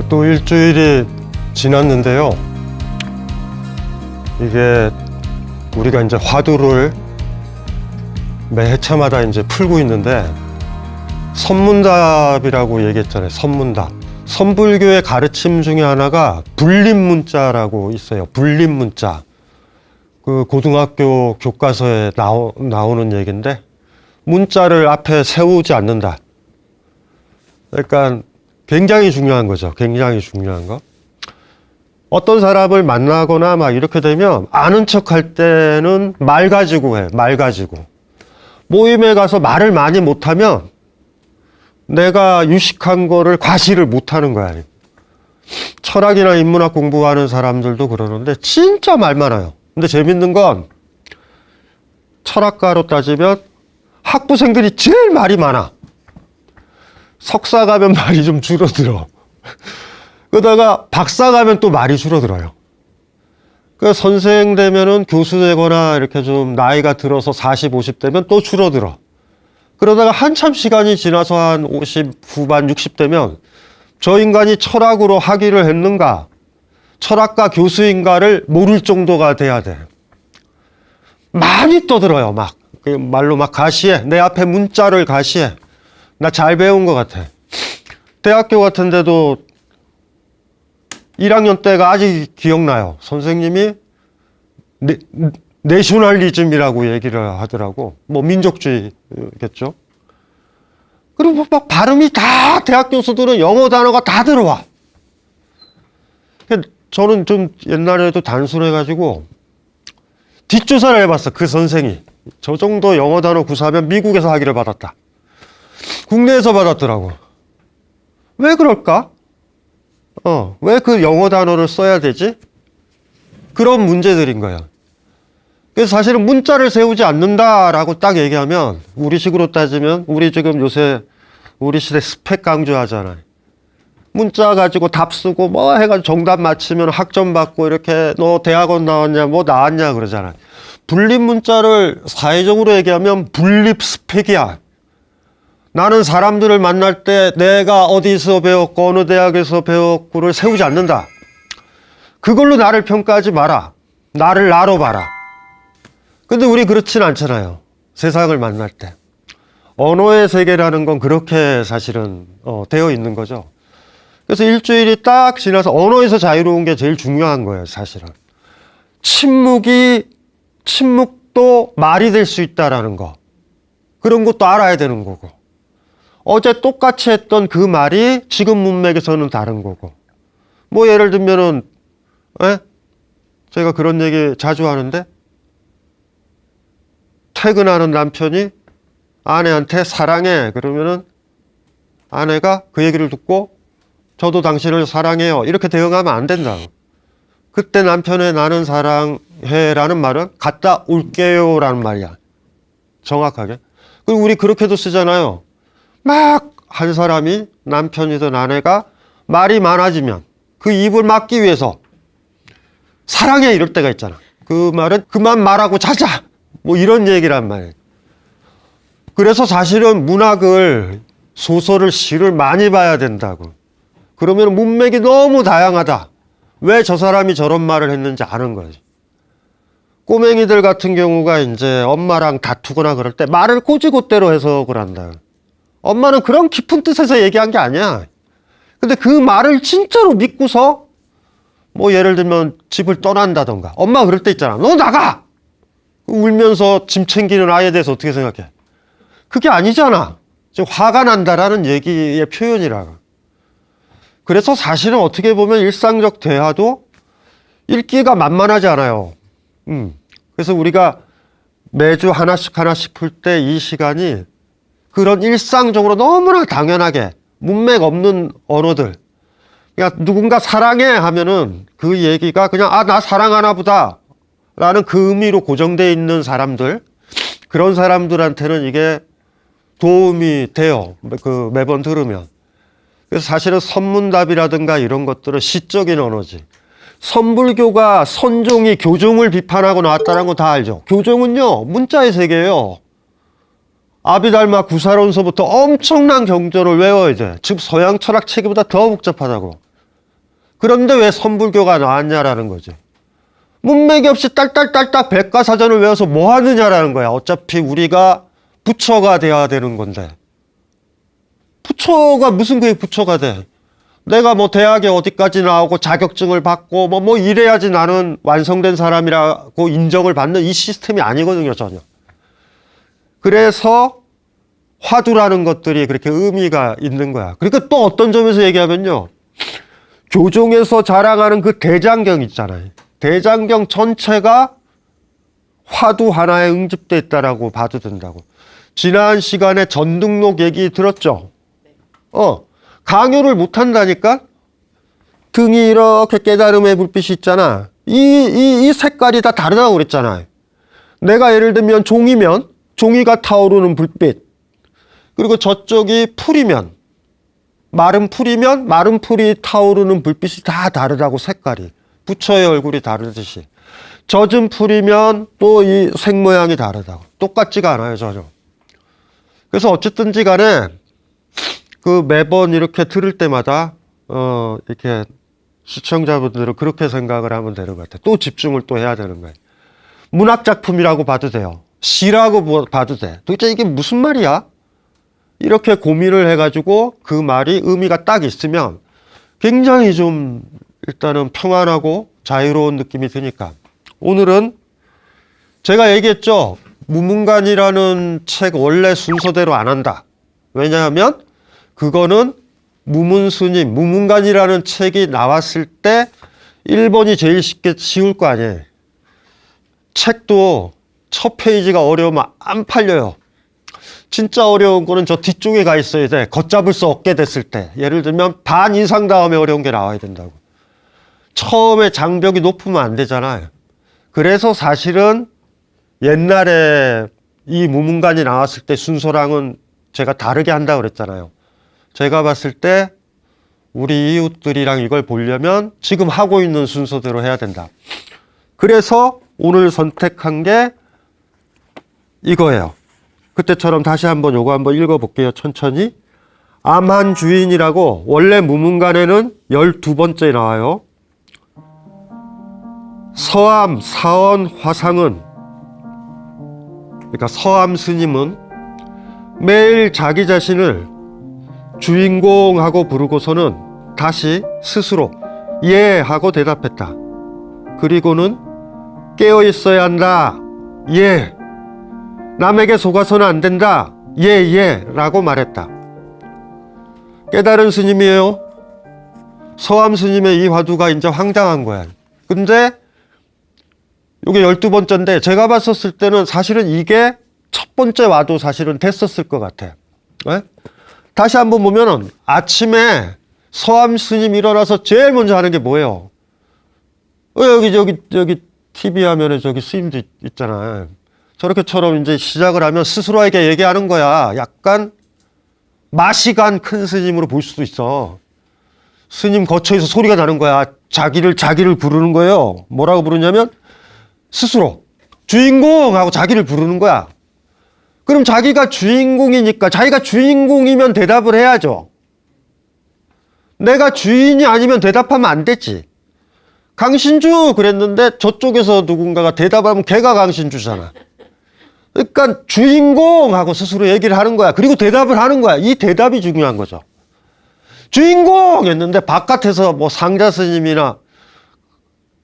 또 일주일이 지났는데요. 이게 우리가 이제 화두를 매 회차마다 이제 풀고 있는데 선문답이라고 얘기했잖아요. 선문답. 선불교의 가르침 중에 하나가 불립문자라고 있어요. 불립문자. 그 고등학교 교과서에 나오는 얘기인데 문자를 앞에 세우지 않는다. 그러니까 굉장히 중요한 거죠. 굉장히 중요한 거. 어떤 사람을 만나거나 막 이렇게 되면 아는 척 할 때는 말 가지고 해. 말 가지고. 모임에 가서 말을 많이 못하면 내가 유식한 거를 과시를 못하는 거야. 철학이나 인문학 공부하는 사람들도 그러는데 진짜 말 많아요. 근데 재밌는 건 철학가로 따지면 학부생들이 제일 말이 많아. 석사 가면 말이 좀 줄어들어. 그러다가 박사 가면 또 말이 줄어들어요. 그 선생 되면은 교수 되거나 이렇게 좀 나이가 들어서 40, 50 되면 또 줄어들어. 그러다가 한참 시간이 지나서 한 50 후반, 60 되면 저 인간이 철학으로 학위를 했는가, 철학가 교수인가를 모를 정도가 돼야 돼. 많이 떠들어요, 막. 그 말로 막 가시해. 내 앞에 문자를 가시해. 나 잘 배운 것 같아. 대학교 같은 데도 1학년 때가 아직 기억나요. 선생님이 내셔널리즘이라고 얘기를 하더라고. 뭐 민족주의겠죠. 그리고 막 발음이 다 대학 교수들은 영어 단어가 다 들어와. 저는 좀 옛날에도 단순해가지고 뒷조사를 해봤어. 그 선생이. 저 정도 영어 단어 구사하면 미국에서 학위를 받았다. 국내에서 받았더라고. 왜 그럴까? 왜 그 영어 단어를 써야 되지? 그런 문제들인 거야. 그래서 사실은 문자를 세우지 않는다라고 딱 얘기하면 우리식으로 따지면 우리 지금 요새 우리 시대 스펙 강조하잖아요. 문자 가지고 답 쓰고 뭐 해가지고 정답 맞히면 학점 받고 이렇게 너 대학원 나왔냐 뭐 나왔냐 그러잖아요. 분립 문자를 사회적으로 얘기하면 분립 스펙이야. 나는 사람들을 만날 때 내가 어디서 배웠고 어느 대학에서 배웠고를 세우지 않는다. 그걸로 나를 평가하지 마라. 나를 나로 봐라. 근데 우리 그렇진 않잖아요. 세상을 만날 때. 언어의 세계라는 건 그렇게 사실은 되어 있는 거죠. 그래서 일주일이 딱 지나서 언어에서 자유로운 게 제일 중요한 거예요, 사실은. 침묵도 말이 될 수 있다라는 거. 그런 것도 알아야 되는 거고. 어제 똑같이 했던 그 말이 지금 문맥에서는 다른 거고. 뭐 예를 들면은, 제가 그런 얘기 자주 하는데, 퇴근하는 남편이 아내한테 사랑해. 그러면은 아내가 그 얘기를 듣고 저도 당신을 사랑해요. 이렇게 대응하면 안 된다고. 그때 남편의 나는 사랑해 라는 말은 갔다 올게요 라는 말이야. 정확하게. 그리고 우리 그렇게도 쓰잖아요. 막 한 사람이 남편이든 아내가 말이 많아지면 그 입을 막기 위해서 사랑해 이럴 때가 있잖아. 그 말은 그만 말하고 자자. 뭐 이런 얘기란 말이에요. 그래서 사실은 문학을, 소설을, 시를 많이 봐야 된다고. 그러면 문맥이 너무 다양하다. 왜 저 사람이 저런 말을 했는지 아는 거지. 꼬맹이들 같은 경우가 이제 엄마랑 다투거나 그럴 때 말을 꼬지콧대로 해석을 한다. 엄마는 그런 깊은 뜻에서 얘기한 게 아니야. 근데 그 말을 진짜로 믿고서 뭐 예를 들면 집을 떠난다던가. 엄마가 그럴 때 있잖아. 너 나가! 울면서 짐 챙기는 아이에 대해서 어떻게 생각해? 그게 아니잖아. 지금 화가 난다라는 얘기의 표현이라고. 그래서 사실은 어떻게 보면 일상적 대화도 읽기가 만만하지 않아요. 그래서 우리가 매주 하나씩 풀 때 이 시간이 그런 일상적으로 너무나 당연하게 문맥 없는 언어들. 그러니까 누군가 사랑해 하면은 그 얘기가 그냥 나 사랑하나 보다 라는 그 의미로 고정되어 있는 사람들, 그런 사람들한테는 이게 도움이 돼요. 매번 들으면. 그래서 사실은 선문답이라든가 이런 것들은 시적인 언어지. 선불교가 선종이 교종을 비판하고 나왔다는 거 다 알죠? 교종은요, 문자의 세계예요. 아비달마 구사론서부터 엄청난 경전을 외워야 돼. 즉 서양 철학 체계보다 더 복잡하다고. 그런데 왜 선불교가 나왔냐라는 거지. 문맥이 없이 딸딸딸딸 백과사전을 외워서 뭐 하느냐라는 거야. 어차피 우리가 부처가 돼야 되는 건데. 부처가 무슨 그게 부처가 돼. 내가 뭐 대학에 어디까지 나오고 자격증을 받고 뭐 이래야지 나는 완성된 사람이라고 인정을 받는 이 시스템이 아니거든요, 전혀. 그래서 화두라는 것들이 그렇게 의미가 있는 거야. 그러니까 또 어떤 점에서 얘기하면요. 교종에서 자랑하는 그 대장경 있잖아요. 대장경 전체가 화두 하나에 응집돼 있다라고 봐도 된다고. 지난 시간에 전등록 얘기 들었죠? 강요를 못 한다니까? 등이 이렇게 깨달음의 불빛이 있잖아. 이 색깔이 다 다르다고 그랬잖아요. 내가 예를 들면 종이면 종이가 타오르는 불빛. 그리고 저쪽이 풀이면 마른 풀이면 마른 풀이 타오르는 불빛이 다 다르다고 색깔이. 부처의 얼굴이 다르듯이. 젖은 풀이면 또 이 색 모양이 다르다고. 똑같지가 않아요, 전혀. 그래서 어쨌든지 간에 그 매번 이렇게 들을 때마다 이렇게 시청자분들은 그렇게 생각을 하면 되는 것 같아요. 또 집중을 또 해야 되는 거예요. 문학 작품이라고 봐도 돼요. 시라고 봐도 돼. 도대체 이게 무슨 말이야? 이렇게 고민을 해가지고 그 말이 의미가 딱 있으면 굉장히 좀 일단은 평안하고 자유로운 느낌이 드니까. 오늘은 제가 얘기했죠. 무문관이라는 책 원래 순서대로 안 한다. 왜냐하면 그거는 무문스님, 무문관이라는 책이 나왔을 때 1번이 제일 쉬울 거 아니에요. 책도 첫 페이지가 어려우면 안 팔려요. 진짜 어려운 거는 저 뒤쪽에 가 있어야 돼. 걷잡을 수 없게 됐을 때. 예를 들면 반 이상 다음에 어려운 게 나와야 된다고. 처음에 장벽이 높으면 안 되잖아요. 그래서 사실은 옛날에 이 무문관이 나왔을 때 순서랑은 제가 다르게 한다고 그랬잖아요. 제가 봤을 때 우리 이웃들이랑 이걸 보려면 지금 하고 있는 순서대로 해야 된다. 그래서 오늘 선택한 게 이거예요. 그때처럼 다시 한번 요거 한번 읽어볼게요. 천천히. 암한주인이라고 원래 무문관에는 12번째 나와요. 서암, 사언, 화상은, 그러니까 서암 스님은 매일 자기 자신을 주인공하고 부르고서는 다시 스스로 예 하고 대답했다. 그리고는 깨어 있어야 한다. 예. 남에게 속아서는 안 된다. 예, 예 라고 말했다. 깨달은 스님이에요. 서암 스님의 이 화두가 이제 황당한 거야. 근데 이게 12번째인데 제가 봤었을 때는 사실은 이게 첫 번째 와도 사실은 됐었을 것 같아. 네? 다시 한번 보면은 아침에 서암 스님 일어나서 제일 먼저 하는 게 뭐예요? 여기 TV 화면에 저기 스님도 있잖아. 저렇게처럼 이제 시작을 하면 스스로에게 얘기하는 거야. 약간 맛이 간 큰 스님으로 볼 수도 있어. 스님 거처에서 소리가 나는 거야. 자기를 부르는 거예요. 뭐라고 부르냐면 스스로 주인공 하고 자기를 부르는 거야. 그럼 자기가 주인공이니까 자기가 주인공이면 대답을 해야죠. 내가 주인이 아니면 대답하면 안 되지. 강신주 그랬는데 저쪽에서 누군가가 대답하면 걔가 강신주잖아. 그러니까 주인공 하고 스스로 얘기를 하는 거야. 그리고 대답을 하는 거야. 이 대답이 중요한 거죠. 주인공 했는데 바깥에서 뭐 상자 스님이나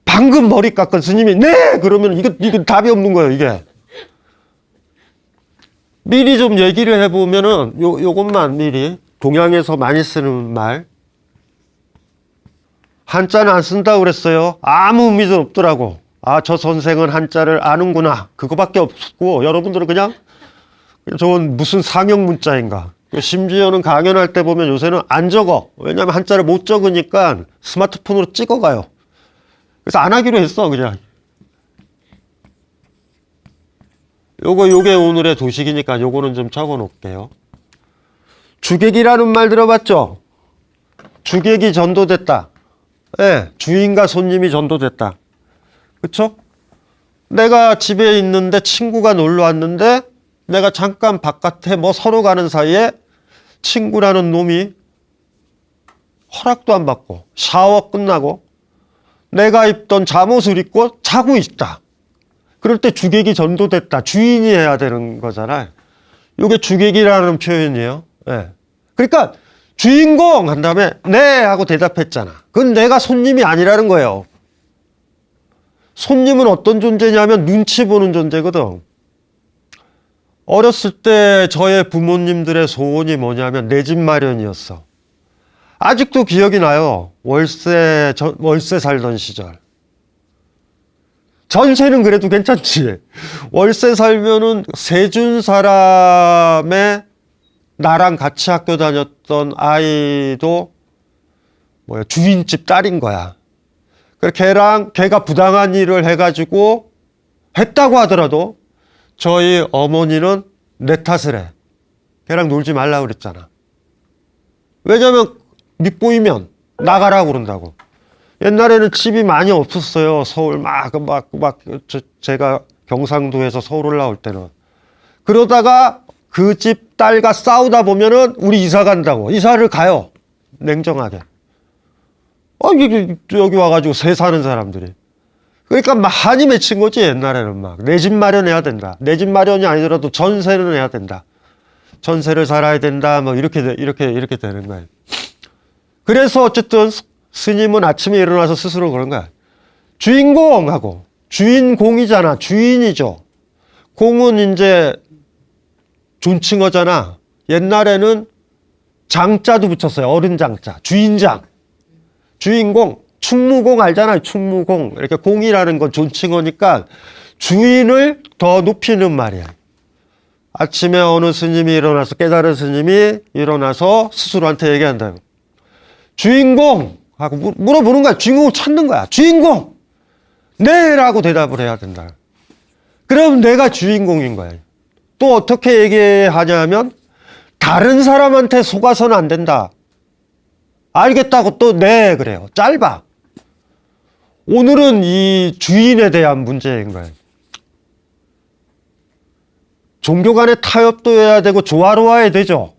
방금 머리 깎은 스님이 네 그러면 이거 답이 없는 거예요. 이게 미리 좀 얘기를 해보면은 요것만 미리 동양에서 많이 쓰는 말. 한자는 안 쓴다고 그랬어요. 아무 의미도 없더라고. 아, 저 선생은 한자를 아는구나. 그거밖에 없고 여러분들은 그냥 저건 무슨 상형 문자인가. 심지어는 강연할 때 보면 요새는 안 적어. 왜냐하면 한자를 못 적으니까 스마트폰으로 찍어가요. 그래서 안 하기로 했어, 그냥. 요게 오늘의 도식이니까 요거는 좀 적어 놓을게요. 주객이라는 말 들어봤죠? 주객이 전도됐다. 네, 주인과 손님이 전도됐다. 그쵸? 내가 집에 있는데 친구가 놀러 왔는데 내가 잠깐 바깥에 뭐 서로 가는 사이에 친구라는 놈이 허락도 안 받고 샤워 끝나고 내가 입던 잠옷을 입고 자고 있다. 그럴 때 주객이 전도됐다. 주인이 해야 되는 거잖아요. 이게 주객이라는 표현이에요. 네. 그러니까 주인공 한 다음에 네 하고 대답했잖아. 그건 내가 손님이 아니라는 거예요. 손님은 어떤 존재냐면 눈치 보는 존재거든. 어렸을 때 저의 부모님들의 소원이 뭐냐면 내 집 마련이었어. 아직도 기억이 나요. 월세 살던 시절. 전세는 그래도 괜찮지. 월세 살면은 세준 사람의 나랑 같이 학교 다녔던 아이도 주인집 딸인 거야. 그래서 걔가 부당한 일을 해가지고 했다고 하더라도 저희 어머니는 내 탓을 해. 걔랑 놀지 말라고 그랬잖아. 왜냐면 밑보이면 나가라고 그런다고. 옛날에는 집이 많이 없었어요. 서울 제가 경상도에서 서울 올라올 때는. 그러다가 그 집 딸과 싸우다 보면은 우리 이사 간다고. 이사를 가요. 냉정하게. 여기 와가지고 새 사는 사람들이. 그러니까 막 한이 맺힌 거지, 옛날에는 막. 내 집 마련해야 된다. 내 집 마련이 아니더라도 전세는 해야 된다. 전세를 살아야 된다. 뭐 이렇게 되는 거예요. 그래서 어쨌든 스님은 아침에 일어나서 스스로 그런 거야. 주인공하고. 주인공이잖아. 주인이죠. 공은 이제 존칭어잖아. 옛날에는 장자도 붙였어요. 어른 장자. 주인장. 주인공. 충무공 알잖아요. 충무공. 이렇게 공이라는 건 존칭어니까 주인을 더 높이는 말이야. 아침에 어느 스님이 일어나서, 깨달은 스님이 일어나서 스스로한테 얘기한다. 주인공! 하고 물어보는 거야. 주인공을 찾는 거야. 주인공! 네! 라고 대답을 해야 된다. 그럼 내가 주인공인 거야. 또 어떻게 얘기하냐면, 다른 사람한테 속아서는 안 된다. 알겠다고 또 네! 그래요. 짧아. 오늘은 이 주인에 대한 문제인 거예요. 종교 간의 타협도 해야 되고 조화로워야 되죠.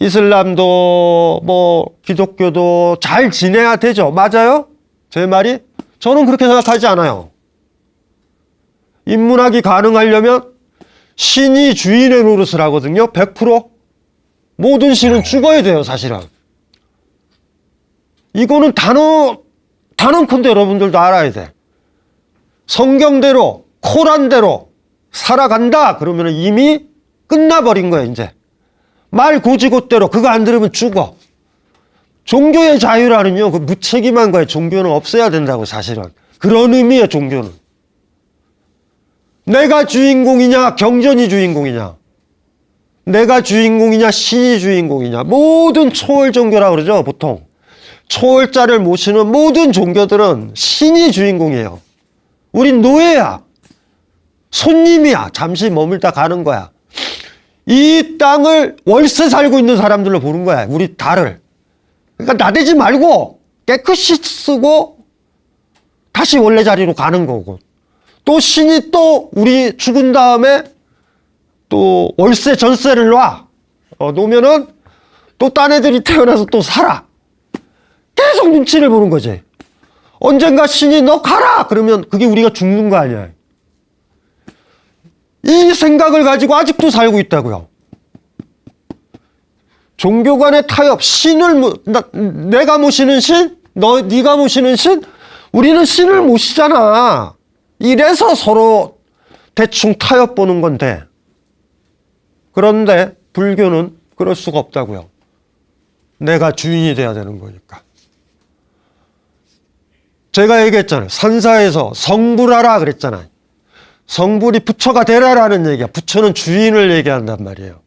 이슬람도 기독교도 잘 지내야 되죠. 맞아요? 제 말이? 저는 그렇게 생각하지 않아요. 인문학이 가능하려면 신이 주인의 노릇을 하거든요. 100%. 모든 신은 죽어야 돼요, 사실은. 이거는 단언컨대 여러분들도 알아야 돼. 성경대로, 코란대로 살아간다 그러면 이미 끝나버린 거야, 이제. 말 고지고대로 그거 안 들으면 죽어. 종교의 자유라는요, 그 무책임한 거예요. 종교는 없애야 된다고, 사실은. 그런 의미의 종교는. 내가 주인공이냐, 경전이 주인공이냐. 내가 주인공이냐, 신이 주인공이냐. 모든 초월 종교라고 그러죠, 보통. 초월자를 모시는 모든 종교들은 신이 주인공이에요. 우린 노예야. 손님이야. 잠시 머물다 가는 거야. 이 땅을 월세 살고 있는 사람들로 보는 거야. 우리 달을. 그러니까 나대지 말고 깨끗이 쓰고 다시 원래 자리로 가는 거고. 또 신이 또 우리 죽은 다음에 또 월세 전세를 놔. 놓으면은 또 딴 애들이 태어나서 또 살아. 계속 눈치를 보는 거지. 언젠가 신이 너 가라! 그러면 그게 우리가 죽는 거 아니야. 이 생각을 가지고 아직도 살고 있다고요. 종교 간의 타협, 내가 모시는 신? 네가 모시는 신? 우리는 신을 모시잖아. 이래서 서로 대충 타협 보는 건데. 그런데 불교는 그럴 수가 없다고요. 내가 주인이 돼야 되는 거니까. 제가 얘기했잖아요. 산사에서 성불하라 그랬잖아요. 성불이 부처가 되라라는 얘기야. 부처는 주인을 얘기한단 말이에요.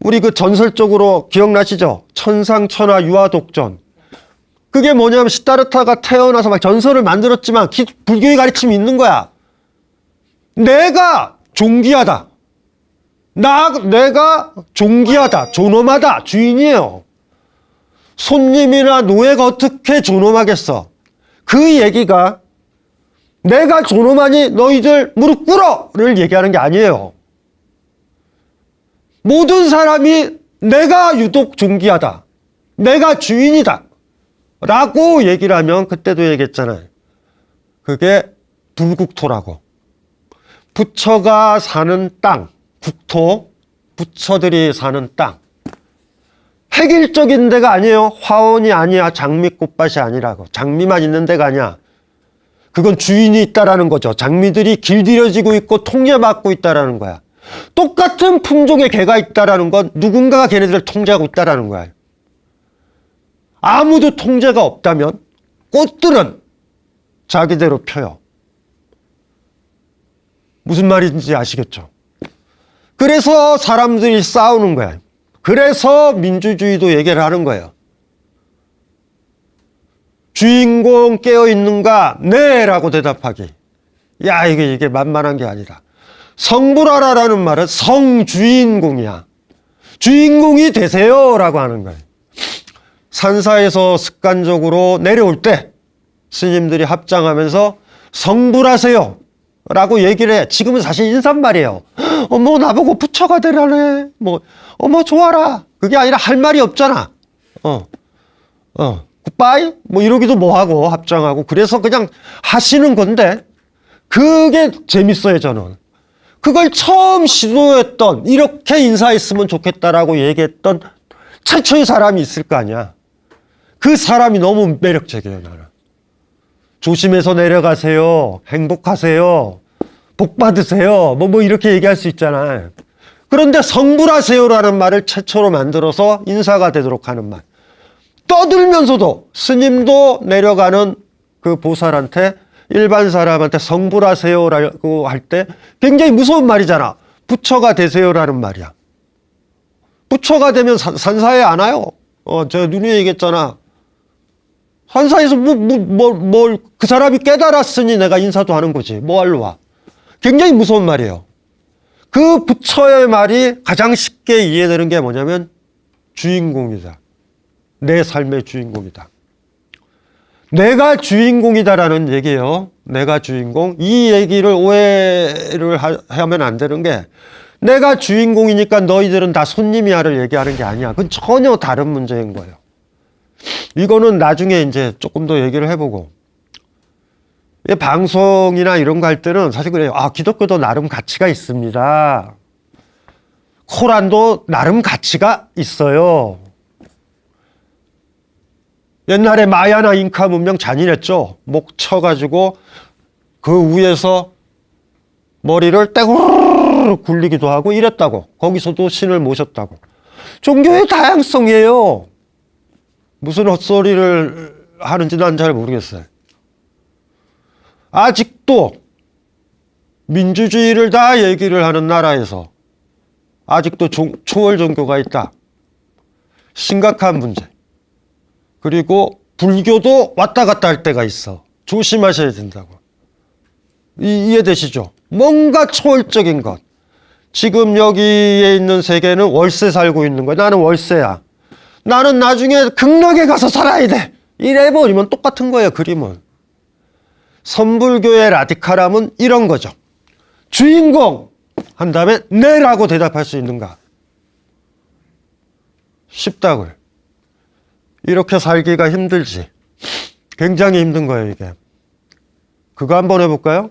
우리 그 전설적으로 기억나시죠? 천상천하 유아독전. 그게 뭐냐면 시다르타가 태어나서 막 전설을 만들었지만 불교의 가르침이 있는 거야. 내가 존귀하다. 내가 존귀하다. 존엄하다. 주인이에요. 손님이나 노예가 어떻게 존엄하겠어? 그 얘기가 내가 존엄하니 너희들 무릎 꿇어를 얘기하는 게 아니에요. 모든 사람이 내가 유독 존귀하다. 내가 주인이다 라고 얘기를 하면, 그때도 얘기했잖아요. 그게 불국토라고. 부처가 사는 땅, 국토, 부처들이 사는 땅. 획일적인 데가 아니에요. 화원이 아니야. 장미꽃밭이 아니라고. 장미만 있는 데가 아니야. 그건 주인이 있다라는 거죠. 장미들이 길들여지고 있고 통제받고 있다라는 거야. 똑같은 품종의 개가 있다라는 건 누군가가 걔네들을 통제하고 있다라는 거야. 아무도 통제가 없다면 꽃들은 자기대로 펴요. 무슨 말인지 아시겠죠? 그래서 사람들이 싸우는 거야. 그래서 민주주의도 얘기를 하는 거예요. 주인공 깨어있는가? 네! 라고 대답하기. 야, 이게 만만한 게 아니라. 성불하라라는 말은 성주인공이야. 주인공이 되세요! 라고 하는 거예요. 산사에서 습관적으로 내려올 때 스님들이 합장하면서 성불하세요! 라고 얘기를 해. 지금은 사실 인사말이에요. 어머, 나보고 부처가 되라네. 뭐, 어머, 좋아라. 그게 아니라 할 말이 없잖아. 굿바이? 뭐 이러기도 뭐하고 합장하고. 그래서 그냥 하시는 건데, 그게 재밌어요, 저는. 그걸 처음 시도했던, 이렇게 인사했으면 좋겠다라고 얘기했던 최초의 사람이 있을 거 아니야. 그 사람이 너무 매력적이에요, 나는. 조심해서 내려가세요. 행복하세요. 복 받으세요. 뭐 이렇게 얘기할 수 있잖아요. 그런데 성불하세요라는 말을 최초로 만들어서 인사가 되도록 하는 말. 떠들면서도 스님도 내려가는 그 보살한테, 일반 사람한테 성불하세요라고 할 때 굉장히 무서운 말이잖아. 부처가 되세요라는 말이야. 부처가 되면 산사에 안 와요. 제가 누누이 얘기했잖아. 산사에서 그 사람이 깨달았으니 내가 인사도 하는 거지. 뭐 하러 와. 굉장히 무서운 말이에요. 그 부처의 말이 가장 쉽게 이해되는 게 뭐냐면 주인공이다. 내 삶의 주인공이다. 내가 주인공이다라는 얘기예요. 내가 주인공. 이 얘기를 오해를 하면 안 되는 게, 내가 주인공이니까 너희들은 다 손님이야를 얘기하는 게 아니야. 그건 전혀 다른 문제인 거예요. 이거는 나중에 이제 조금 더 얘기를 해보고. 방송이나 이런 거 할 때는 사실 그래요. 기독교도 나름 가치가 있습니다. 코란도 나름 가치가 있어요. 옛날에 마야나 잉카 문명 잔인했죠. 목 쳐가지고 그 위에서 머리를 떼구르르 굴리기도 하고 이랬다고. 거기서도 신을 모셨다고. 종교의 다양성이에요. 무슨 헛소리를 하는지 난 잘 모르겠어요. 아직도 민주주의를 다 얘기를 하는 나라에서 아직도 초월 종교가 있다. 심각한 문제. 그리고 불교도 왔다 갔다 할 때가 있어. 조심하셔야 된다고. 이해되시죠? 뭔가 초월적인 것. 지금 여기에 있는 세계는 월세 살고 있는 거야. 나는 월세야. 나는 나중에 극락에 가서 살아야 돼. 이래버리면 똑같은 거예요, 그림은. 선불교의 라디칼함은 이런 거죠. 주인공! 한 다음에 네라고 대답할 수 있는가? 쉽다고요. 이렇게 살기가 힘들지. 굉장히 힘든 거예요, 이게. 그거 한번 해볼까요?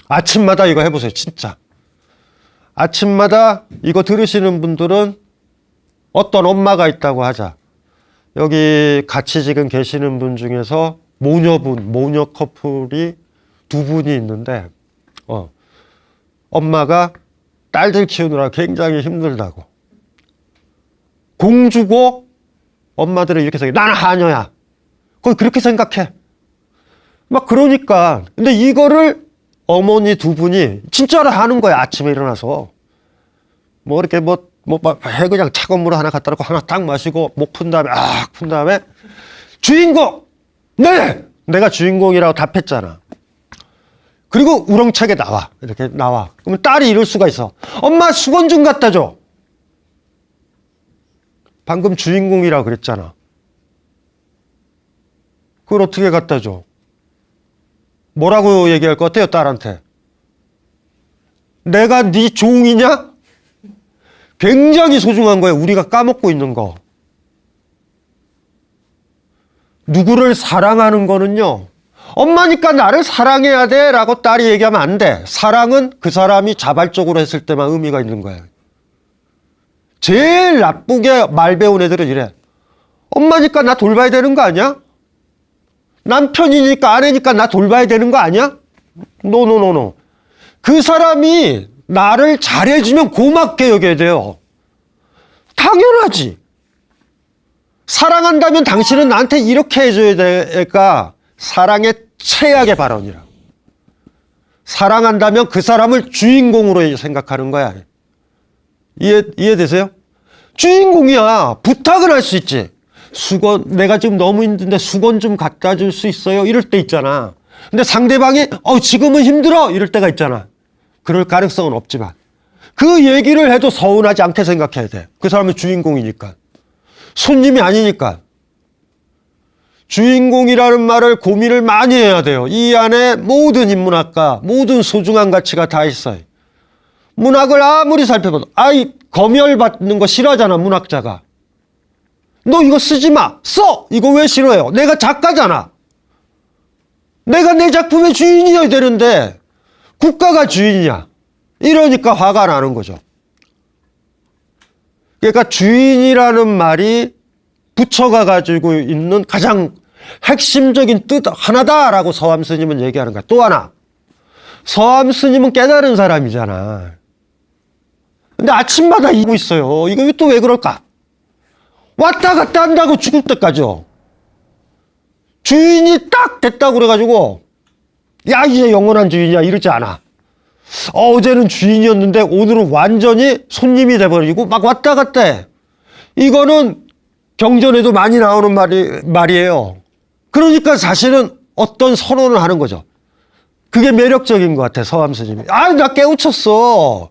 아침마다 이거 해보세요, 진짜. 아침마다 이거 들으시는 분들은 어떤 엄마가 있다고 하자. 여기 같이 지금 계시는 분 중에서 모녀 커플이 두 분이 있는데, 엄마가 딸들 키우느라 굉장히 힘들다고. 공주고 엄마들은 이렇게 생각해. 나는 하녀야. 거의 그렇게 생각해. 막 그러니까. 근데 이거를 어머니 두 분이 진짜로 하는 거야. 아침에 일어나서. 뭐 이렇게 해 그냥 차가운 물 하나 갖다 놓고 하나 딱 마시고 목 푼 다음에 푼 다음에 주인공! 네! 내가 주인공이라고 답했잖아. 그리고 우렁차게 나와. 이렇게 나와. 그러면 딸이 이럴 수가 있어. 엄마 수건 좀 갖다 줘. 방금 주인공이라고 그랬잖아. 그걸 어떻게 갖다 줘? 뭐라고 얘기할 것 같아요, 딸한테? 내가 네 종이냐? 굉장히 소중한 거예요. 우리가 까먹고 있는 거. 누구를 사랑하는 거는요, 엄마니까 나를 사랑해야 돼 라고 딸이 얘기하면 안 돼. 사랑은 그 사람이 자발적으로 했을 때만 의미가 있는 거야. 제일 나쁘게 말 배운 애들은 이래. 엄마니까 나 돌봐야 되는 거 아니야? 남편이니까 아내니까 나 돌봐야 되는 거 아니야? 노노노노. 그 사람이 나를 잘해주면 고맙게 여겨야 돼요. 당연하지. 사랑한다면 당신은 나한테 이렇게 해줘야 되니까 사랑의 최악의 발언이라. 사랑한다면 그 사람을 주인공으로 생각하는 거야. 이해되세요? 주인공이야. 부탁을 할 수 있지. 수건, 내가 지금 너무 힘든데 수건 좀 갖다 줄 수 있어요? 이럴 때 있잖아. 근데 상대방이 지금은 힘들어 이럴 때가 있잖아. 그럴 가능성은 없지만 그 얘기를 해도 서운하지 않게 생각해야 돼. 그 사람은 주인공이니까. 손님이 아니니까. 주인공이라는 말을 고민을 많이 해야 돼요. 이 안에 모든 인문학과, 모든 소중한 가치가 다 있어요. 문학을 아무리 살펴봐도 검열받는 거 싫어하잖아, 문학자가. 너 이거 쓰지 마. 써! 이거 왜 싫어해요? 내가 작가잖아. 내가 내 작품의 주인이어야 되는데 국가가 주인이야. 이러니까 화가 나는 거죠. 그러니까 주인이라는 말이 부처가 가지고 있는 가장 핵심적인 뜻 하나다라고 서암 스님은 얘기하는 거야. 또 하나. 서암 스님은 깨달은 사람이잖아. 근데 아침마다 이고 있어요. 이거 또 왜 그럴까? 왔다 갔다 한다고 죽을 때까지요. 주인이 딱 됐다고 그래가지고 야 이제 영원한 주인이야 이러지 않아. 어제는 주인이었는데 오늘은 완전히 손님이 돼버리고 막 왔다 갔다 해. 이거는 경전에도 많이 나오는 말이에요. 그러니까 사실은 어떤 선언을 하는 거죠. 그게 매력적인 것 같아, 서암 스님이. 나 깨우쳤어.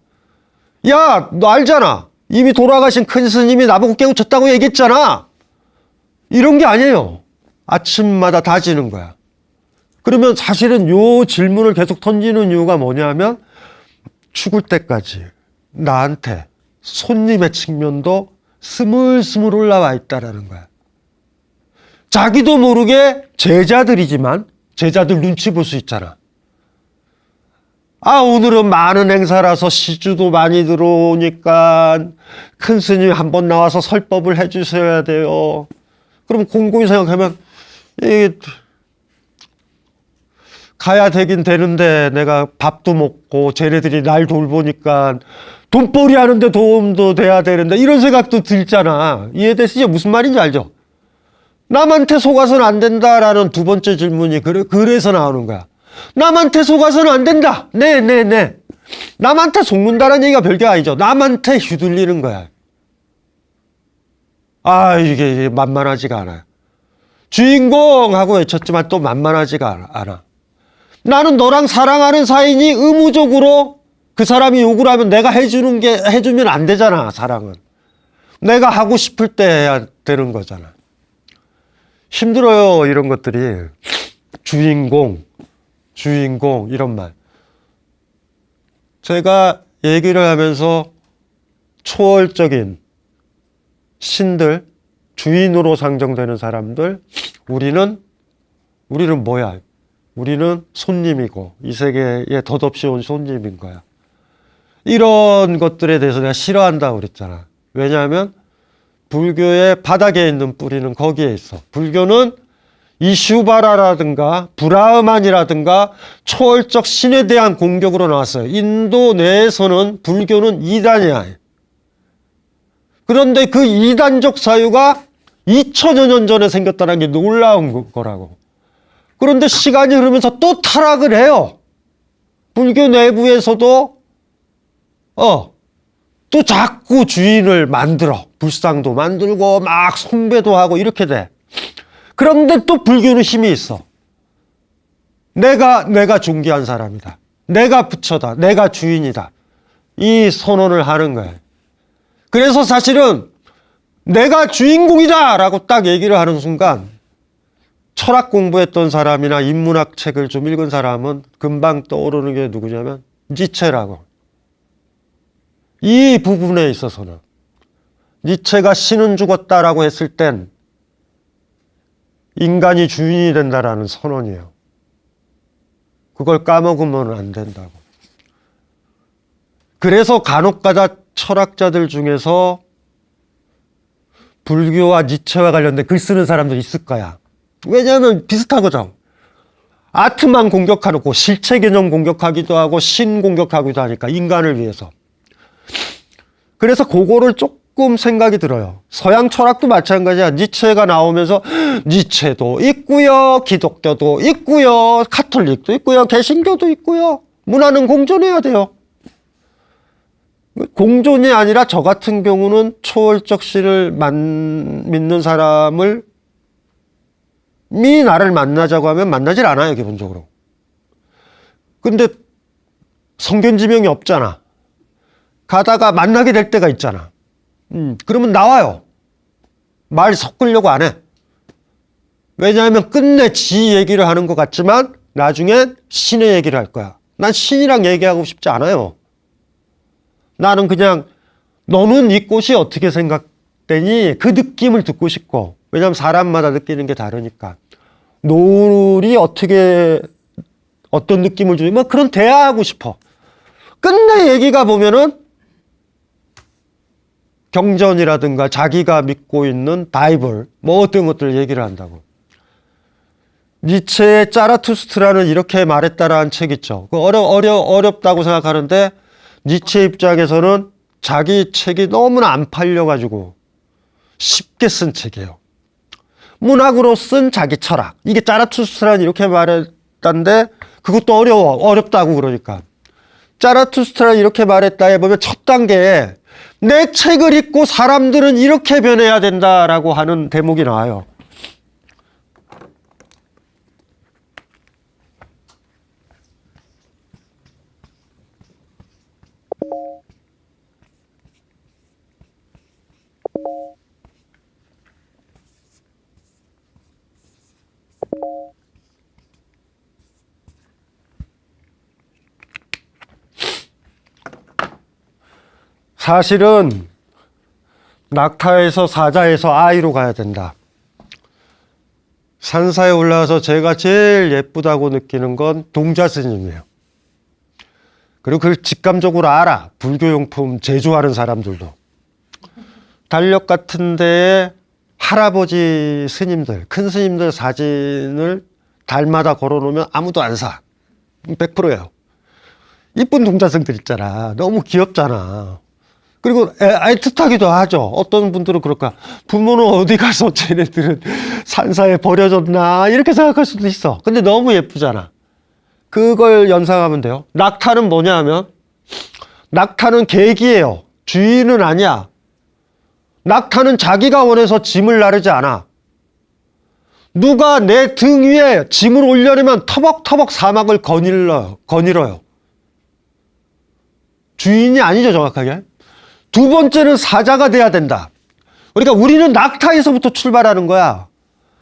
야, 너 알잖아. 이미 돌아가신 큰 스님이 나보고 깨우쳤다고 얘기했잖아. 이런 게 아니에요. 아침마다 다지는 거야. 그러면 사실은 요 질문을 계속 던지는 이유가 뭐냐면 죽을 때까지 나한테 손님의 측면도 스물스물 올라와 있다라는 거야. 자기도 모르게 제자들이지만 제자들 눈치 볼 수 있잖아. 오늘은 많은 행사라서 시주도 많이 들어오니까 큰 스님이 한번 나와서 설법을 해 주셔야 돼요. 그럼 곰곰이 생각하면 가야 되긴 되는데 내가 밥도 먹고 쟤네들이 날 돌보니까 돈벌이 하는데 도움도 돼야 되는데 이런 생각도 들잖아. 이해되시죠? 무슨 말인지 알죠? 남한테 속아서는 안 된다라는 두 번째 질문이 그래서 나오는 거야. 남한테 속아서는 안 된다. 네. 남한테 속는다는 얘기가 별게 아니죠. 남한테 휘둘리는 거야. 이게 만만하지가 않아요. 주인공하고 외쳤지만 또 만만하지가 않아. 나는 너랑 사랑하는 사이니 의무적으로 그 사람이 요구를 하면 내가 해주면 안 되잖아, 사랑은. 내가 하고 싶을 때 해야 되는 거잖아. 힘들어요, 이런 것들이. 주인공, 이런 말. 제가 얘기를 하면서 초월적인 신들, 주인으로 상정되는 사람들, 우리는 뭐야? 우리는 손님이고, 이 세계에 덧없이 온 손님인 거야. 이런 것들에 대해서 내가 싫어한다고 그랬잖아. 왜냐하면 불교의 바닥에 있는 뿌리는 거기에 있어. 불교는 이슈바라라든가 브라흐만이라든가 초월적 신에 대한 공격으로 나왔어요. 인도 내에서는 불교는 이단이야. 그런데 그 이단적 사유가 2000여 년 전에 생겼다는 게 놀라운 거라고. 그런데 시간이 흐르면서 또 타락을 해요. 불교 내부에서도 또 자꾸 주인을 만들어. 불상도 만들고 막 숭배도 하고 이렇게 돼. 그런데 또 불교는 힘이 있어. 내가 존귀한 사람이다. 내가 부처다. 내가 주인이다. 이 선언을 하는 거예요. 그래서 사실은 내가 주인공이다 라고 딱 얘기를 하는 순간 철학 공부했던 사람이나 인문학 책을 좀 읽은 사람은 금방 떠오르는 게 누구냐면 니체라고. 이 부분에 있어서는 니체가 신은 죽었다라고 했을 땐 인간이 주인이 된다라는 선언이에요. 그걸 까먹으면 안 된다고. 그래서 간혹가다 철학자들 중에서 불교와 니체와 관련된 글 쓰는 사람도 있을 거야. 왜냐하면 비슷하거든. 아트만 공격하고 실체 개념 공격하기도 하고 신 공격하기도 하니까 인간을 위해서. 그래서 그거를 조금 생각이 들어요. 서양 철학도 마찬가지야. 니체가 나오면서 니체도 있고요, 기독교도 있고요, 카톨릭도 있고요, 개신교도 있고요. 문화는 공존해야 돼요. 공존이 아니라 저 같은 경우는 초월적 신을 믿는 사람을 나를 만나자고 하면 만나질 않아요, 기본적으로. 근데 성견지명이 없잖아. 가다가 만나게 될 때가 있잖아. 그러면 나와요. 말 섞으려고 안 해. 왜냐하면 끝내 지 얘기를 하는 것 같지만 나중엔 신의 얘기를 할 거야. 난 신이랑 얘기하고 싶지 않아요. 나는 그냥 너는 이 꽃이 어떻게 생각되니? 그 느낌을 듣고 싶고. 왜냐하면 사람마다 느끼는 게 다르니까. 노을이 어떤 느낌을 주니? 뭐 그런 대화하고 싶어. 끝내 얘기가 보면은 경전이라든가 자기가 믿고 있는 바이블 뭐 어떤 것들 얘기를 한다고. 니체의 짜라투스트라는 이렇게 말했다라는 책 있죠. 어렵다고 생각하는데 니체 입장에서는 자기 책이 너무나 안 팔려가지고 쉽게 쓴 책이에요. 문학으로 쓴 자기 철학. 이게 짜라투스트라는 이렇게 말했다는데 그것도 어렵다고 그러니까. 짜라투스트라는 이렇게 말했다에 보면 첫 단계에 내 책을 읽고 사람들은 이렇게 변해야 된다라고 하는 대목이 나와요. 사실은 낙타에서 사자에서 아이로 가야 된다. 산사에 올라와서 제가 제일 예쁘다고 느끼는 건 동자 스님이에요. 그리고 그걸 직감적으로 알아. 불교용품 제조하는 사람들도. 달력 같은 데에 할아버지 스님들, 큰 스님들 사진을 달마다 걸어놓으면 아무도 안 사. 100%예요. 이쁜 동자승들 있잖아. 너무 귀엽잖아. 그리고 애틋하기도 하죠. 어떤 분들은 그럴까. 부모는 어디 가서 쟤네들은 산사에 버려졌나 이렇게 생각할 수도 있어. 근데 너무 예쁘잖아. 그걸 연상하면 돼요. 낙타는 뭐냐 하면 낙타는 계기예요. 주인은 아니야. 낙타는 자기가 원해서 짐을 나르지 않아. 누가 내 등 위에 짐을 올려내면 터벅터벅 사막을 거닐어요. 주인이 아니죠, 정확하게. 두 번째는 사자가 돼야 된다. 그러니까 우리는 낙타에서부터 출발하는 거야.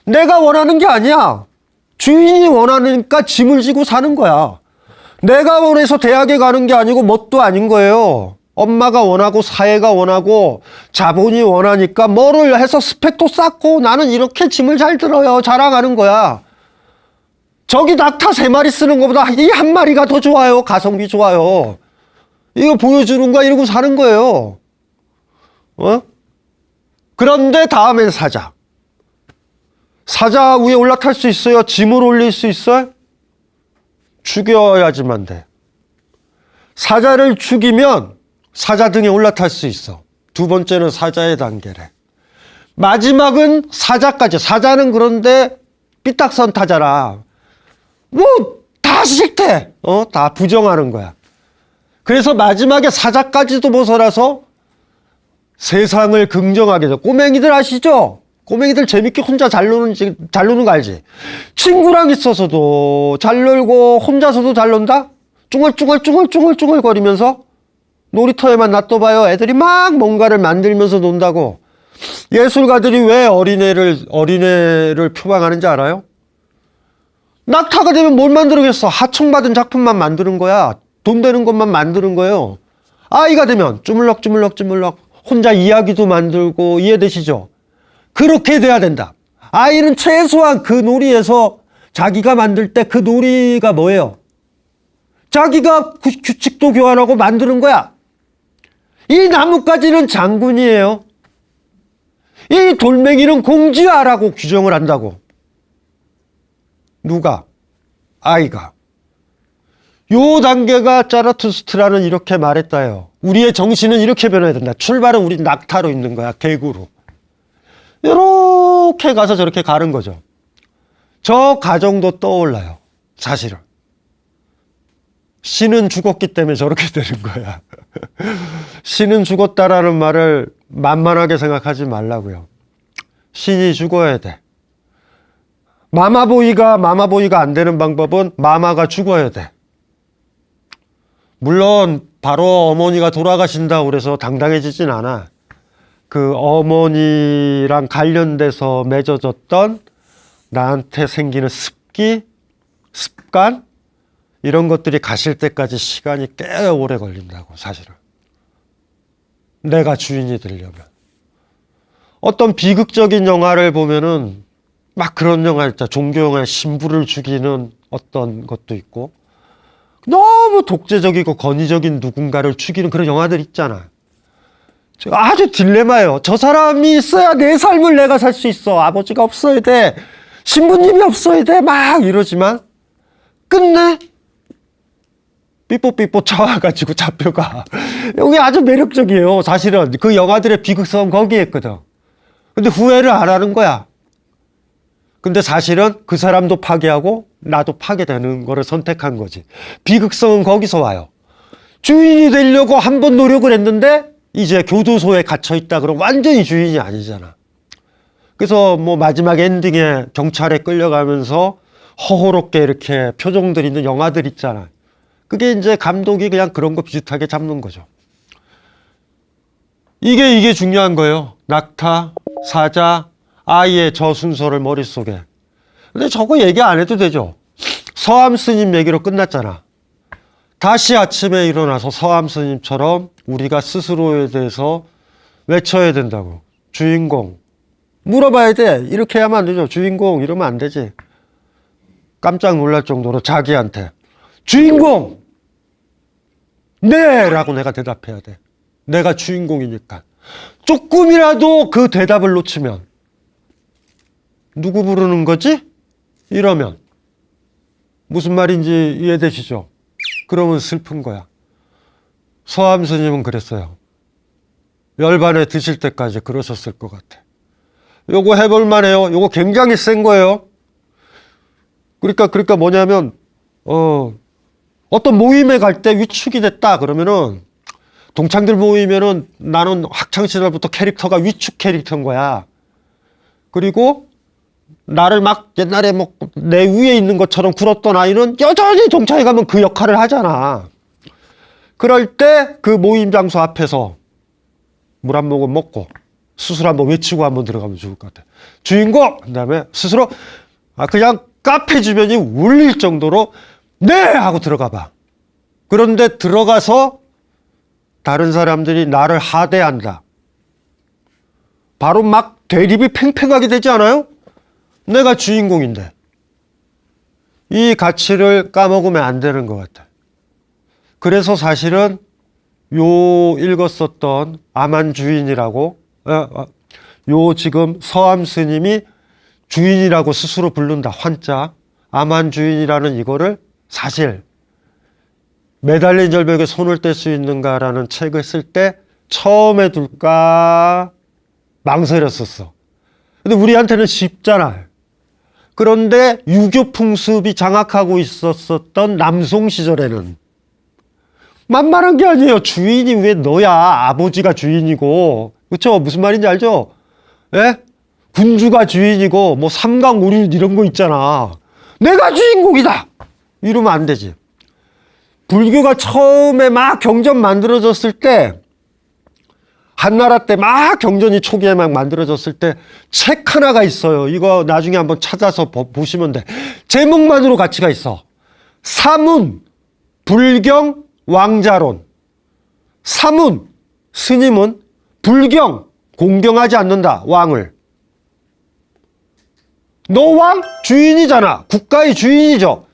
내가 원하는 게 아니야. 주인이 원하니까 짐을 지고 사는 거야. 내가 원해서 대학에 가는 게 아니고 뭣도 아닌 거예요. 엄마가 원하고 사회가 원하고 자본이 원하니까 뭐를 해서 스펙도 쌓고 나는 이렇게 짐을 잘 들어요. 자랑하는 거야. 저기 낙타 3마리 쓰는 것보다 이 1마리가 더 좋아요. 가성비 좋아요. 이거 보여주는 거야 이러고 사는 거예요. 그런데 다음엔 사자. 사자 위에 올라탈 수 있어요? 짐을 올릴 수 있어요? 죽여야지만 돼. 사자를 죽이면 사자 등에 올라탈 수 있어. 두 번째는 사자의 단계래. 마지막은 사자까지. 사자는 그런데 삐딱선 타잖아. 뭐 다 싫대. 다 부정하는 거야. 그래서 마지막에 사자까지도 벗어나서 세상을 긍정하게 해서 꼬맹이들 아시죠? 꼬맹이들 재밌게 혼자 잘 노는 거 알지? 친구랑 있어서도 잘 놀고 혼자서도 잘 논다? 쭈글쭈글 거리면서 놀이터에만 놔둬봐요. 애들이 막 뭔가를 만들면서 논다고. 예술가들이 왜 어린애를 표방하는지 알아요? 낙타가 되면 뭘 만들겠어? 하청받은 작품만 만드는 거야. 돈 되는 것만 만드는 거예요. 아이가 되면 주물럭 혼자 이야기도 만들고. 이해되시죠? 그렇게 돼야 된다. 아이는 최소한 그 놀이에서 자기가 만들 때 그 놀이가 뭐예요? 자기가 규칙도 교환하고 만드는 거야. 이 나뭇가지는 장군이에요. 이 돌멩이는 공주야라고 규정을 한다고. 누가? 아이가. 요 단계가 자라투스트라는 이렇게 말했다요. 우리의 정신은 이렇게 변해야 된다. 출발은 우리 낙타로 있는 거야. 개구로. 이렇게 가서 저렇게 가는 거죠. 저 가정도 떠올라요. 사실은. 신은 죽었기 때문에 저렇게 되는 거야. 신은 죽었다라는 말을 만만하게 생각하지 말라고요. 신이 죽어야 돼. 마마보이가 안 되는 방법은 마마가 죽어야 돼. 물론 바로 어머니가 돌아가신다고 그래서 당당해지진 않아. 그 어머니랑 관련돼서 맺어졌던 나한테 생기는 습관 이런 것들이 가실 때까지 시간이 꽤 오래 걸린다고. 사실은 내가 주인이 되려면. 어떤 비극적인 영화를 보면은 막 그런 영화 있잖아. 종교 영화에 신부를 죽이는 어떤 것도 있고 너무 독재적이고 권위적인 누군가를 죽이는 그런 영화들 있잖아. 아주 딜레마예요. 저 사람이 있어야 내 삶을 내가 살 수 있어. 아버지가 없어야 돼. 신부님이 없어야 돼. 막 이러지만 끝내 삐뽀삐뽀 쳐와가지고 잡혀가. 여기 아주 매력적이에요. 사실은 그 영화들의 비극성 거기에 있거든. 근데 후회를 안 하는 거야. 근데 사실은 그 사람도 파괴하고 나도 파괴되는 거를 선택한 거지. 비극성은 거기서 와요. 주인이 되려고 한 번 노력을 했는데 이제 교도소에 갇혀있다 그러면 완전히 주인이 아니잖아. 그래서 뭐 마지막 엔딩에 경찰에 끌려가면서 허호롭게 이렇게 표정들 있는 영화들 있잖아. 그게 이제 감독이 그냥 그런 거 비슷하게 잡는 거죠. 이게 중요한 거예요. 낙타, 사자, 아이의 저 순서를 머릿속에. 근데 저거 얘기 안 해도 되죠. 서암 스님 얘기로 끝났잖아. 다시 아침에 일어나서 서암 스님처럼 우리가 스스로에 대해서 외쳐야 된다고. 주인공. 물어봐야 돼. 이렇게 하면 안 되죠. 주인공 이러면 안 되지. 깜짝 놀랄 정도로 자기한테 주인공! 네! 라고 내가 대답해야 돼. 내가 주인공이니까. 조금이라도 그 대답을 놓치면 누구 부르는 거지? 이러면 무슨 말인지 이해되시죠? 그러면 슬픈 거야. 서암 스님은 그랬어요. 열반에 드실 때까지 그러셨을 것 같아. 요거 해볼 만해요. 요거 굉장히 센 거예요. 그러니까 뭐냐면 어떤 모임에 갈 때 위축이 됐다 그러면은 동창들 모이면은 나는 학창 시절부터 캐릭터가 위축 캐릭터인 거야. 그리고 나를 막 옛날에 뭐 내 위에 있는 것처럼 굴었던 아이는 여전히 동창회 가면 그 역할을 하잖아. 그럴 때 그 모임 장소 앞에서 물 한 모금 먹고 스스로 한번 외치고 한번 들어가면 좋을 것 같아. 주인공! 그 다음에 스스로 그냥 카페 주변이 울릴 정도로 네! 하고 들어가 봐. 그런데 들어가서 다른 사람들이 나를 하대한다. 바로 막 대립이 팽팽하게 되지 않아요? 내가 주인공인데. 이 가치를 까먹으면 안 되는 것 같아. 그래서 사실은 요 읽었었던 아만 주인이라고 요 지금 서암 스님이 주인이라고 스스로 부른다. 환자 아만 주인이라는 이거를 사실 매달린 절벽에 손을 뗄 수 있는가라는 책을 쓸 때 처음에 둘까 망설였었어. 근데 우리한테는 쉽잖아. 그런데 유교 풍습이 장악하고 있었던 남송 시절에는 만만한 게 아니에요. 주인이 왜 너야? 아버지가 주인이고. 그렇죠? 무슨 말인지 알죠? 예? 군주가 주인이고 뭐 삼강오륜 이런 거 있잖아. 내가 주인공이다. 이러면 안 되지. 불교가 처음에 막 경전 만들어졌을 때 한나라 때 막 경전이 초기에 막 만들어졌을 때 책 하나가 있어요. 이거 나중에 한번 찾아서 보시면 돼. 제목만으로 가치가 있어. 사문 불경 왕자론. 사문 스님은 불경 공경하지 않는다. 왕을. 너 왕? 주인이잖아. 국가의 주인이죠.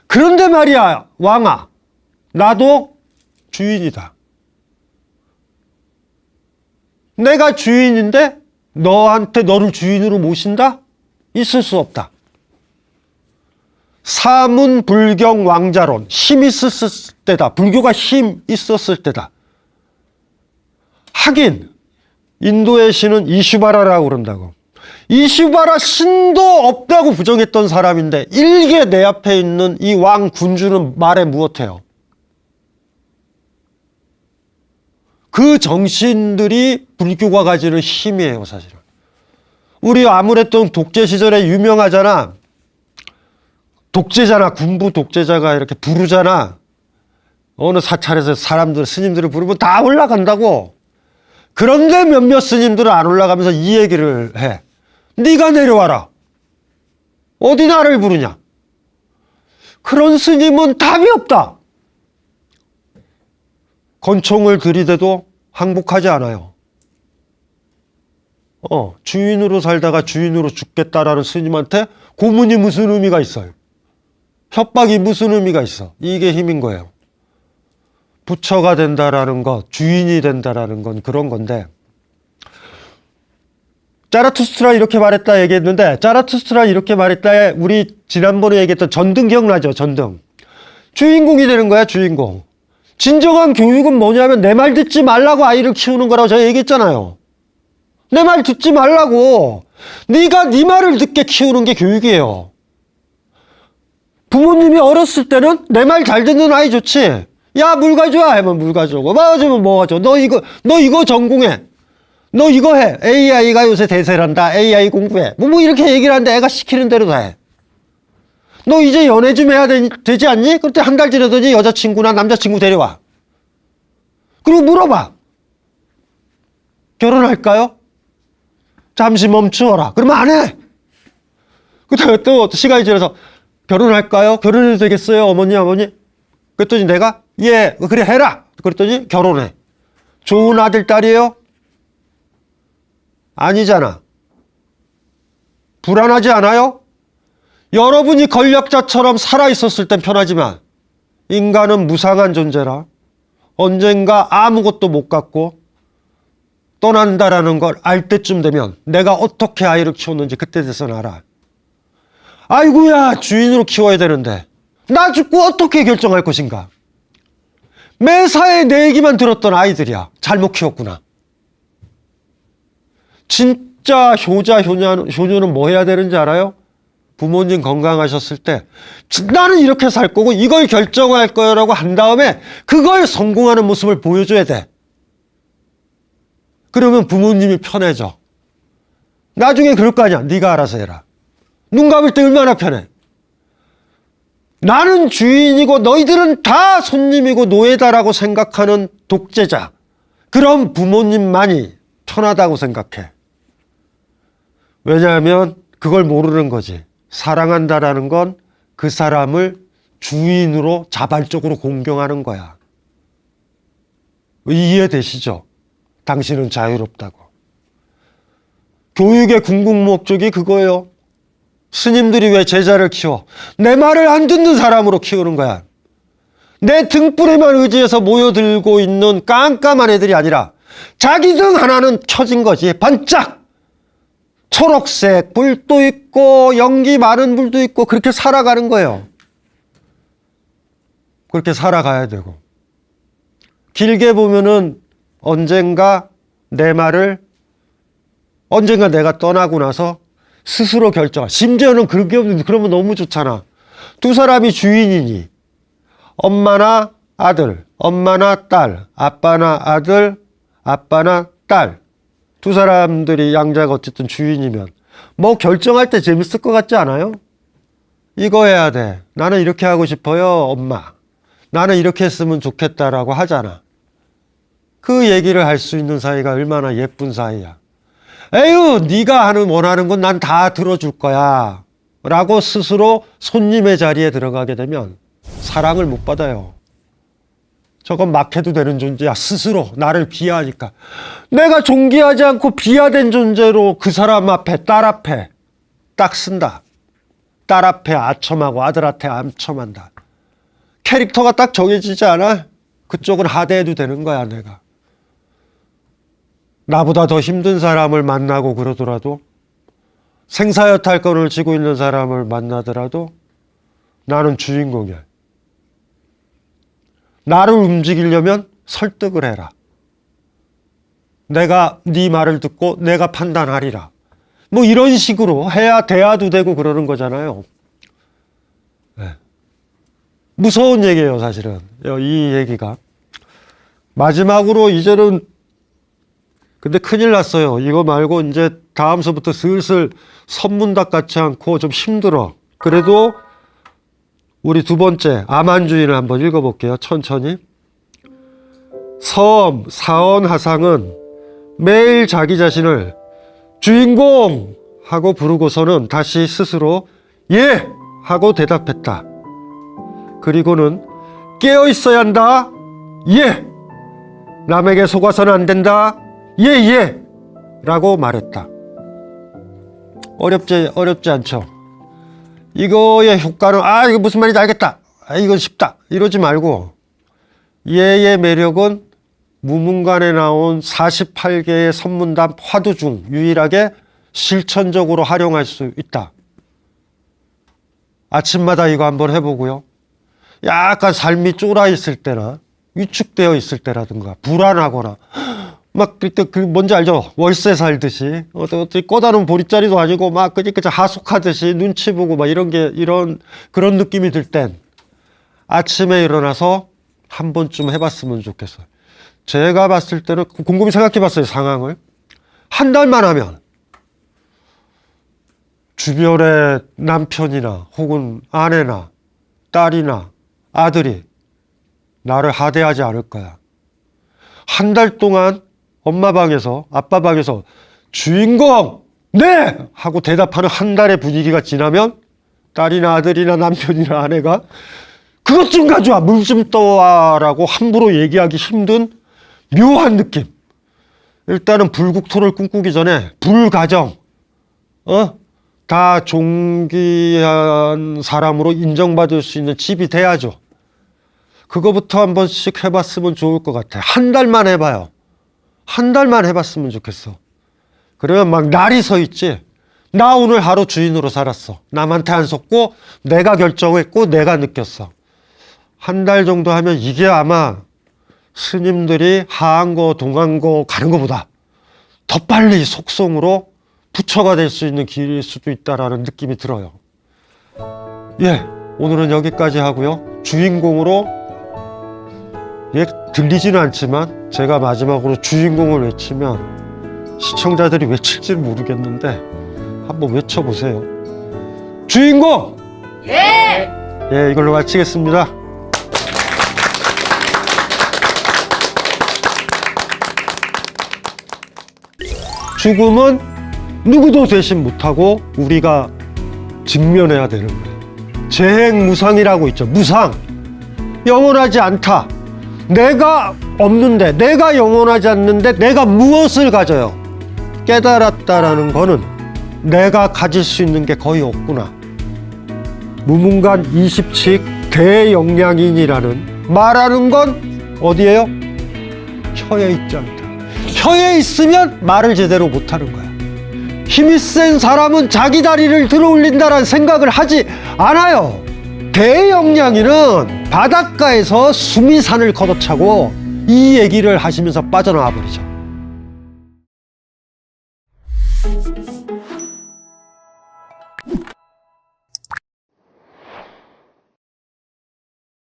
그런데 말이야, 왕아. 나도 주인이다. 내가 주인인데 너한테 너를 주인으로 모신다? 있을 수 없다. 사문불경 왕자론. 힘 있었을 때다. 불교가 힘 있었을 때다. 하긴 인도의 신은 이슈바라라고 그런다고. 이슈바라 신도 없다고 부정했던 사람인데 일개 내 앞에 있는 이 왕 군주는 말해 무엇해요? 그 정신들이 불교가 가지는 힘이에요, 사실은. 우리 아무래도 독재 시절에 유명하잖아. 독재잖아. 군부 독재자가 이렇게 부르잖아. 어느 사찰에서 사람들, 스님들을 부르면 다 올라간다고. 그런데 몇몇 스님들은 안 올라가면서 이 얘기를 해. 네가 내려와라. 어디 나를 부르냐. 그런 스님은 답이 없다. 권총을 들이대도 항복하지 않아요. 주인으로 살다가 주인으로 죽겠다라는 스님한테 고문이 무슨 의미가 있어요? 협박이 무슨 의미가 있어? 이게 힘인 거예요. 부처가 된다라는 것, 주인이 된다라는 건 그런 건데, 자라투스트라 이렇게 말했다 얘기했는데, 자라투스트라 이렇게 말했다에 우리 지난번에 얘기했던 전등 기억나죠? 전등. 주인공이 되는 거야, 주인공. 진정한 교육은 뭐냐면 내 말 듣지 말라고 아이를 키우는 거라고 제가 얘기했잖아요. 내 말 듣지 말라고. 네가 네 말을 듣게 키우는 게 교육이에요. 부모님이 어렸을 때는 내 말 잘 듣는 아이 좋지. 야, 물 가져와 하면 물 가져오고, 뭐 가져오면 뭐 가져오. 너 이거 전공해. 너 이거 해. AI가 요새 대세란다. AI 공부해. 뭐 이렇게 얘기를 하는데 애가 시키는 대로 다 해. 너 이제 연애 좀 해야 되지 않니? 그때 한 달 지나더니 여자친구나 남자친구 데려와. 그리고 물어봐. 결혼할까요? 잠시 멈추어라. 그러면 안 해. 그다음에 또 시간이 지나서 결혼할까요? 결혼해도 되겠어요? 어머니, 아버니? 그랬더니 내가 예, 그래 해라. 그랬더니 결혼해. 좋은 아들, 딸이에요? 아니잖아. 불안하지 않아요? 여러분이 권력자처럼 살아있었을 땐 편하지만 인간은 무상한 존재라 언젠가 아무것도 못 갖고 떠난다라는 걸 알 때쯤 되면 내가 어떻게 아이를 키웠는지 그때 돼서는 알아. 아이고야, 주인으로 키워야 되는데 나 죽고 어떻게 결정할 것인가. 매사에 내 얘기만 들었던 아이들이야. 잘못 키웠구나. 진짜 효녀는 뭐 해야 되는지 알아요? 부모님 건강하셨을 때 나는 이렇게 살 거고 이걸 결정할 거라고 한 다음에 그걸 성공하는 모습을 보여줘야 돼. 그러면 부모님이 편해져. 나중에 그럴 거 아니야. 네가 알아서 해라. 눈 감을 때 얼마나 편해. 나는 주인이고 너희들은 다 손님이고 노예다라고 생각하는 독재자. 그런 부모님만이 편하다고 생각해. 왜냐하면 그걸 모르는 거지. 사랑한다라는 건 그 사람을 주인으로 자발적으로 공경하는 거야. 이해되시죠? 당신은 자유롭다고. 교육의 궁극 목적이 그거예요. 스님들이 왜 제자를 키워? 내 말을 안 듣는 사람으로 키우는 거야. 내 등불에만 의지해서 모여들고 있는 깜깜한 애들이 아니라 자기 등 하나는 켜진 거지. 반짝! 초록색 불도 있고 연기 많은 불도 있고 그렇게 살아가는 거예요. 그렇게 살아가야 되고. 길게 보면은 언젠가 내가 떠나고 나서 스스로 결정할. 심지어는 그러면 너무 좋잖아. 두 사람이 주인이니 엄마나 아들, 엄마나 딸, 아빠나 아들, 아빠나 딸. 두 사람들이 양자가 어쨌든 주인이면 뭐 결정할 때 재밌을 것 같지 않아요? 이거 해야 돼. 나는 이렇게 하고 싶어요, 엄마. 나는 이렇게 했으면 좋겠다라고 하잖아. 그 얘기를 할 수 있는 사이가 얼마나 예쁜 사이야. 에휴, 네가 원하는 건 난 다 들어줄 거야 라고 스스로 손님의 자리에 들어가게 되면 사랑을 못 받아요. 저건 막 해도 되는 존재야. 스스로 나를 비하하니까. 내가 존귀하지 않고 비하된 존재로 그 사람 앞에, 딸 딱 쓴다. 딸 앞에 아첨하고 아들한테 아첨한다. 캐릭터가 딱 정해지지 않아? 그쪽은 하대해도 되는 거야, 내가. 나보다 더 힘든 사람을 만나고 그러더라도, 생사여탈권을 쥐고 있는 사람을 만나더라도 나는 주인공이야. 나를 움직이려면 설득을 해라. 내가 네 말을 듣고 내가 판단하리라. 뭐 이런 식으로 해야 대화도 되고 그러는 거잖아요. 네. 무서운 얘기예요, 사실은. 이 얘기가. 마지막으로 이제는 근데 큰일 났어요. 이거 말고 이제 다음서부터 슬슬 선문답 같지 않고 좀 힘들어. 그래도 우리 두 번째 암한주의를 한번 읽어볼게요. 천천히. 섬 사원하상은 매일 자기 자신을 주인공 하고 부르고서는 다시 스스로 예 하고 대답했다. 그리고는 깨어 있어야 한다. 예. 남에게 속아서는 안 된다. 예 라고 말했다. 어렵지 않죠. 이거의 효과는 이거 무슨 말인지 알겠다. 이건 쉽다. 이러지 말고 예의 매력은 무문관에 나온 48개의 선문답 화두 중 유일하게 실천적으로 활용할 수 있다. 아침마다 이거 한번 해보고요. 약간 삶이 쫄아 있을 때나 위축되어 있을 때라든가 불안하거나 막 그때 뭔지 알죠? 월세 살듯이 어떻게 꺼다놓은 보릿자리도 아니고 막 그냥 하숙하듯이 눈치 보고 막 그런 느낌이 들 땐 아침에 일어나서 한 번쯤 해봤으면 좋겠어요. 제가 봤을 때는 곰곰이 생각해봤어요. 상황을 한 달만 하면 주변의 남편이나 혹은 아내나 딸이나 아들이 나를 하대하지 않을 거야. 한 달 동안 엄마 방에서 아빠 방에서 주인공 네 하고 대답하는 한 달의 분위기가 지나면 딸이나 아들이나 남편이나 아내가 그것 좀 가져와 물 좀 떠와라고 함부로 얘기하기 힘든 묘한 느낌. 일단은 불국토를 꿈꾸기 전에 불가정 다 존귀한 사람으로 인정받을 수 있는 집이 돼야죠. 그거부터 한 번씩 해봤으면 좋을 것 같아. 한 달만 해봐요. 한 달만 해봤으면 좋겠어. 그러면 막 날이 서 있지. 나 오늘 하루 주인으로 살았어. 남한테 안 속고 내가 결정했고 내가 느꼈어. 한 달 정도 하면 이게 아마 스님들이 하한거 동한거 가는 것보다 더 빨리 속성으로 부처가 될 수 있는 길일 수도 있다라는 느낌이 들어요. 예, 오늘은 여기까지 하고요. 주인공으로 들리지는 않지만 제가 마지막으로 주인공을 외치면 시청자들이 외칠지는 모르겠는데 한번 외쳐보세요. 주인공! 예! 예, 이걸로 마치겠습니다. 죽음은 누구도 대신 못하고 우리가 직면해야 되는 거예요. 재행무상이라고 있죠. 무상. 영원하지 않다. 내가 없는데, 내가 영원하지 않는데 내가 무엇을 가져요? 깨달았다라는 거는 내가 가질 수 있는 게 거의 없구나. 무문관 20칙 대영량인이라는 말하는 건 어디예요? 혀에 있지 않다. 혀에 있으면 말을 제대로 못하는 거야. 힘이 센 사람은 자기 다리를 들어 올린다라는 생각을 하지 않아요. 대영량인은 바닷가에서 수미산을 걷어차고 이 얘기를 하시면서 빠져나와 버리죠.